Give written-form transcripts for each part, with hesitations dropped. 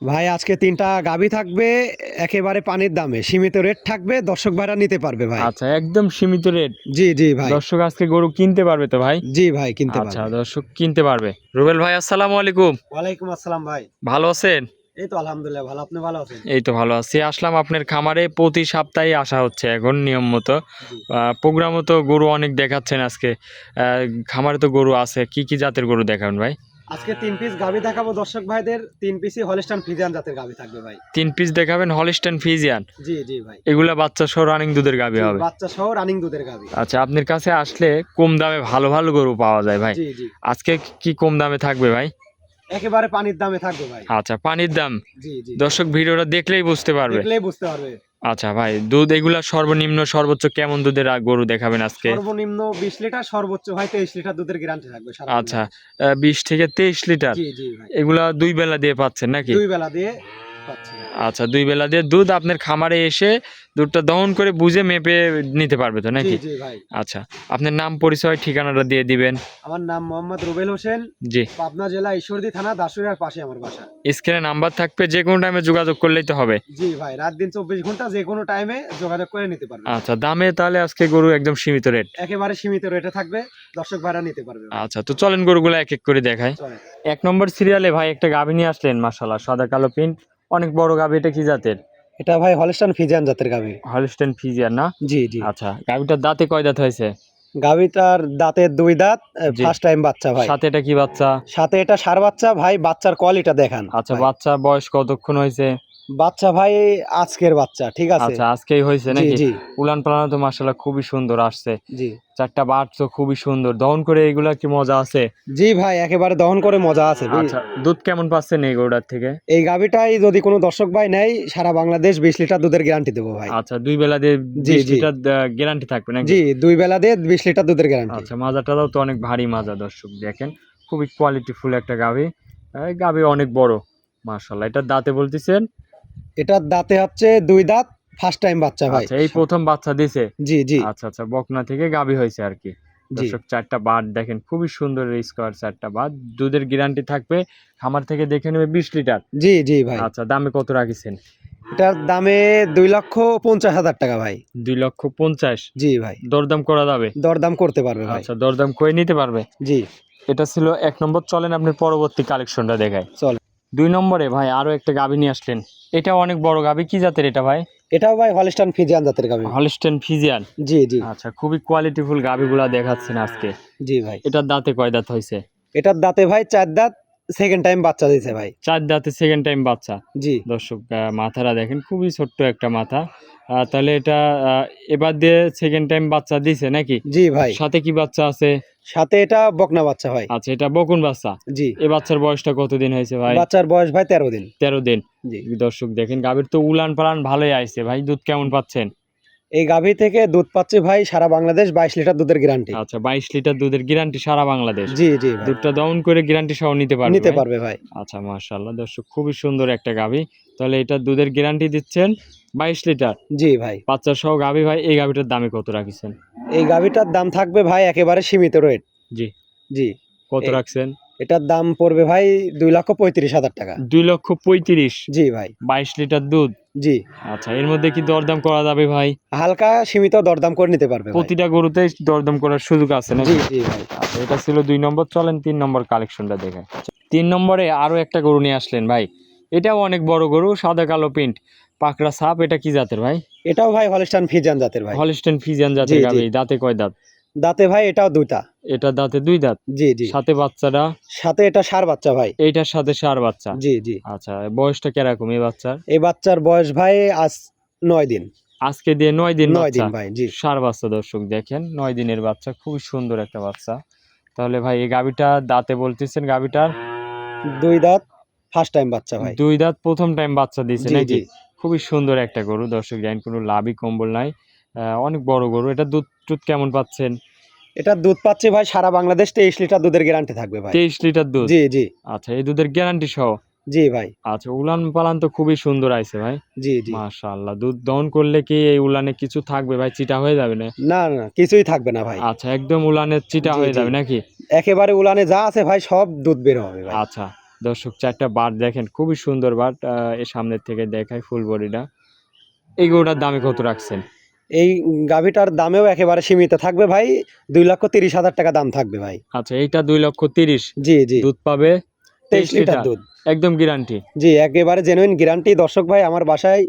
ভাই আজকে তিনটা গাভী থাকবে, একেবারে পানির দামে সীমিত রেট থাকবে, দর্শক ভাইরা নিতে পারবে ভাই। আচ্ছা, একদম সীমিত রেট। জি জি ভাই। দর্শক আজকে গরু কিনতে পারবে তো ভাই? জি ভাই কিনতে আচ্ছা, পারবে। দর্শক কিনতে পারবে। রুবেল ভাই আসসালামু আলাইকুম। ওয়ালাইকুম আসসালাম ভাই। ভালো আছেন? এই তো আলহামদুলিল্লাহ ভালো, আপনি ভালো আছেন? এই তো ভালো আছি। আসলাম আপনার খামারে, প্রতি সপ্তাহে আসা হচ্ছে এখন নিয়ম মতো। জি। প্রোগ্রামও তো গরু অনেক দেখাচ্ছেন আজকে। খামারে তো গরু আছে, কি কি জাতের গরু দেখাবেন ভাই? আজকে 3 পিস গাভী দেখাবো দর্শক ভাইদের, 3 পিসই হলস্টাইন ফ্রিজিয়ান জাতের গাভী থাকবে ভাই। 3 পিস দেখাবেন হলস্টাইন ফ্রিজিয়ান। জি জি ভাই। এগুলা বাচ্চা সহ রানিং দুধের গাভী জি, হবে। বাচ্চা সহ রানিং দুধের গাভী। আচ্ছা, আপনার কাছে আসলে কম দামে ভালো ভালো গরু পাওয়া যায় ভাই। জি জি। আজকে কি কম দামে থাকবে ভাই? একেবারে পানির দামে থাকবে ভাই। আচ্ছা, পানির দাম। জি জি। দর্শক ভিডিওটা দেখলেই বুঝতে পারবে। দেখলেই বুঝতে পারবে। আচ্ছা ভাই, দুধ এগুলা সর্বনিম্ন সর্বোচ্চ কেমন দুধের গরু দেখাবেন আজকে? সর্বনিম্ন 20 লিটার, সর্বোচ্চ ভাই 23 লিটার দুধের গ্যারান্টি থাকবে সারা আচ্ছা, বাংলাদেশ। 20 থেকে 23 লিটার। জি জি ভাই। এগুলা দুই বেলা দিয়ে পাচ্ছেন নাকি? দুই বেলা দিয়ে পাচ্ছি। আচ্ছা, দুই বেলা দিয়ে দুধ আপনার খামারে এসে দুধটা দহন করে বুঝে মেপে নিতে পারবে তো জি নাকি? জি ভাই। আচ্ছা, আপনার নাম পরিচয় ঠিকানাটা দিয়ে দিবেন। আমার নাম মোহাম্মদ রুবেল হোসেন, জি। পাবনা জেলা ঈশ্বরদী থানা দাসুরিয়ার পাশে আমার বাসা। স্ক্রিনে নাম্বার থাকবে, যে কোনো টাইমে যোগাযোগ করলেই তো হবে। জি ভাই, রাত দিন 24 ঘন্টা যে কোনো টাইমে যোগাযোগ করে নিতে পারবে। আচ্ছা, দামে তাহলে আজকে গরু একদম সীমিত রেট। একেবারে সীমিত রেটে থাকবে, দর্শক ভাইরা নিতে পারবে ভাই। আচ্ছা, তো চলেন গরুগুলো এক এক করে দেখাই। চলে। 1 নম্বর সিরিয়ালে ভাই একটা গাভী নিয়ে আসলেন, মাশাআল্লাহ, সাদা কালো প্রিন্ট, অনেক বড় গাভী। এটা কি জাতের? এটা ভাই হলস্টাইন ফ্রিজিয়ান জাতের গাভী। হলস্টেইন ফ্রিজিয়ান না? জি জি। আচ্ছা, গাভীটার দাঁতে কয় দাঁত হয়েছে? গাভীটার দাঁতে 2 দাঁত, জি। ফার্স্ট টাইম বাচ্চা ভাই। সাথে এটা কি বাচ্চা? সাথে এটা ষাঁড় বাচ্চা ভাই, বাচ্চার কোয়ালিটি দেখান আচ্ছা, ভাই। বাচ্চা বয়স কতক্ষণ হয়েছে? বাচ্চা ভাই আজকের বাচ্চা, ঠিক আছে। আচ্ছা, আজকেই হয়েছে জি নাকি? জি। উলান পালান তো মাশাআল্লাহ খুবই সুন্দর আসছে। জি। চারটা বাট তো খুবই সুন্দর, দহন করে এগুলা কি মজা আছে? জি ভাই, একেবারে দহন করে মজা আছে। আচ্ছা, দুধ কেমন পাচ্ছেন এই গরুটার থেকে? এই গাভীটাই যদি কোনো দর্শক ভাই নেয়, সারা বাংলাদেশ 20 লিটার দুধের গ্যারান্টি দেবো ভাই। আচ্ছা, দুই বেলা দিয়ে জি 20 জি। লিটার গ্যারান্টি থাকবে নাকি? জি, 2 বেলা দিয়ে 20 লিটার দুধের গ্যারান্টি। আচ্ছা, মাজাটাও তো অনেক ভারী মাজা, দর্শক দেখেন, খুবই কোয়ালিটিফুল একটা গাভী। এই গাভী অনেক বড়, মাশাআল্লাহ। এটার দাঁতে বলতেছেন? এটার দাঁতে হচ্ছে 2 দাঁত, ফার্স্ট টাইম বাচ্চা ভাই। আচ্ছা, এই প্রথম বাচ্চা দিছে? জি জি। আচ্ছা আচ্ছা, বকনা থেকে গাভী হয়েছে আর কি। জি দর্শক, চারটা বাট দেখেন, খুবই সুন্দর স্কোয়ার চারটা বাট। দুধের গ্যারান্টি থাকবে, খামার থেকে দেখে নেবে 20 লিটার। জি জি ভাই। আচ্ছা, দামে কত রাখিছেন? এটার দামে 2,50,000 টাকা ভাই। 2,50,000? জি ভাই। দরদাম করা যাবে? দরদাম করতে পারবে ভাই। আচ্ছা, দরদাম করে নিতে পারবে। জি। এটা ছিল 1 নম্বর। চলেন আপনার পরবর্তী কালেকশনটা দেখায়। চলে। 2 নম্বরে ভাই আরো একটা গাভী নিয়ে আসলেন। এটাও অনেক বড় গাভী, কি জাতের এটা ভাই? এটাও ভাই হলস্টাইন ফ্রিজিয়ান জাতের গাভী। Holstein Friesian. জি জি। আচ্ছা, খুবই কোয়ালিটিফুল গাভীগুলা দেখাচ্ছেন আজকে। জি ভাই। এটার দাঁতে কয় দাঁত হয়েছে? এটার দাঁতে ভাই 4 দাঁত, সেকেন্ড টাইম বাচ্চা দিয়েছে ভাই। 4 দাঁতে সেকেন্ড টাইম বাচ্চা। জি। দর্শক, মাথাটা দেখেন, খুবই ছোট্ট একটা মাথা। তাহলে এটা এবার দিয়ে সেকেন্ড টাইম বাচ্চা দিছে নাকি? জি ভাই। সাথে কি বাচ্চা আছে? সাথে এটা বকনা বাচ্চা ভাই। আচ্ছা, এটা বকুন বাচ্চা। জি। এই বাচ্চার বয়সটা কতদিন হয়েছে ভাই? বাচ্চার বয়স ভাই 13 দিন। 13 দিন। জি। দর্শক দেখেন, গাভীর তো উলান পালান ভালোই আইছে ভাই। দুধ কেমন পাচ্ছেন? এই গাভী থেকে দুধ পাচ্ছে ভাই সারা বাংলাদেশ 22 লিটার দুধের গ্যারান্টি। আচ্ছা, 22 লিটার দুধের গ্যারান্টি সারা বাংলাদেশ। জি জি ভাই। দুধটা ডাউন করে গ্যারান্টি সহ নিতে পারবে নিতে ভাই? পারবে ভাই। আচ্ছা, মাশাআল্লাহ। দর্শক, খুবই সুন্দর একটা গাভী। তাহলে এটা দুধের গ্যারান্টি দিচ্ছেন 22 লিটার জি ভাই। বাচ্চা সহ গাভী ভাই। এই গাভীটার দামে কত রাখিছেন? এই গাভীটার দাম থাকবে ভাই একেবারে সীমিত রেট। জি। জি। কত এ- রাখছেন? এটার দাম পড়বে ভাই 2,35,000 টাকা। 2,35,000। জি ভাই। 22 লিটার দুধ। জি। আচ্ছা, এর মধ্যে কি দরদাম করা যাবে ভাই? হালকা সীমিত দরদাম করে নিতে পারবে ভাই। প্রতিটা গরুতেই দরদাম করার সুযোগ আছে জি নাকি? জি ভাই। আচ্ছা, এটা ছিল 2 নম্বর। চলেন 3 নম্বর কালেকশনটা দেখে। 3 নম্বরে আরো একটা গরু নিয়ে আসলেন ভাই। এটাও অনেক বড় গরু, সাদা কালো প্রিন্ট, পাকড়া ছাপ। এটা কি জাতের ভাই? এটাও ভাই হলস্টাইন ফ্রিজিয়ান জাতের ভাই। হলস্টেইন ফ্রিজিয়ান জি জাতের জি। গাভী। দাঁতে কয় দাঁত? দাঁতে ভাই এটাও 2টা। এটা দাঁতে 2 দাঁত। জি জি। সাথে বাচ্চাটা? সাথে এটা ষাঁড় বাচ্চা ভাই। এইটার সাথে ষাঁড় বাচ্চা। জি জি। আচ্ছা, বয়সটা কিরকম এই বাচ্চার? এই বাচ্চার বয়স ভাই আজ 9 দিন। আজকে দিয়ে 9 দিন 9 বাচ্চা। দিন ভাই। জি। ষাঁড় বাচ্চা, দর্শক দেখেন, 9 দিনের বাচ্চা, খুবই সুন্দর একটা বাচ্চা। তাহলে ভাই এই গাভীটা দাঁতে বলতেছেন, গাভীটার 2 দাঁত, ফার্স্ট টাইম বাচ্চা ভাই। 2 দাঁত, প্রথম টাইম বাচ্চা দিয়েছে জি নাকি? জি। খুবই সুন্দর একটা গরু, দর্শক জানেন, কোনো লাভই কম্বল নাই। অনেক বড় গরু। এটা দুধ টুধ কেমন পাচ্ছেন? এটা দুধ পাচ্ছে ভাই সারা বাংলাদেশ 23 লিটার দুধের গ্যারান্টি থাকবে ভাই। 23 লিটার দুধ। জি জি। আচ্ছা, এই দুধের গ্যারান্টি সহ? জি ভাই। আচ্ছা, উলান পালান তো খুবই সুন্দর আইছে ভাই। জি জি। মাশাআল্লাহ। দুধ দহন করলে কি এই উলানে কিছু থাকবে ভাই? চিটা হয়ে যাবে না? না না কিছুই থাকবে না ভাই। আচ্ছা, একদম উলানের চিটা জি হয়ে জি। যাবে নাকি? একেবারে উলানে যা আছে ভাই সব দুধ বের হবে ভাই। আচ্ছা, দর্শক 4টা বাট দেখেন, খুবই সুন্দর বাট। এর সামনের থেকে দেখায় ফুল বডিটা। এই গরুটার দামে কত রাখছেন? এই গাভীটার দামেও একেবারে সীমিত থাকবে ভাই, 2,30,000 টাকা দাম থাকবে ভাই। আচ্ছা, এইটা 2,30,000। জি জি, দুধ পাবে 23 লিটার দুধ। একদম গ্যারান্টি। জি, একেবারে জেনুইন গ্যারান্টি। দর্শক ভাই আমার বাসায়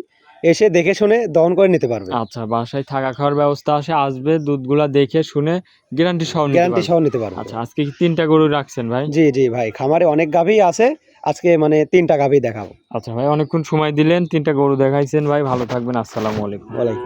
এসে দেখে শুনে দহন করে নিতে পারবে। আচ্ছা, বাসায় থাকা খাওয়ার ব্যবস্থা আসবে, দুধগুলা দেখে শুনে গ্যারান্টি সহ নিতে গ্যারান্টি পারবে। সহ নিতে পারবে। আচ্ছা, আজকে কি 3টা গরু রাখছেন ভাই? জি জি ভাই, খামারে অনেক গাভী আছে, আজকে মানে 3টা গাভী দেখাবো। আচ্ছা ভাই, অনেকক্ষণ সময় দিলেন, 3টা গরু দেখাইছেন ভাই, ভালো থাকবেন, আসসালামু আলাইকুম। ওয়ালাইকুম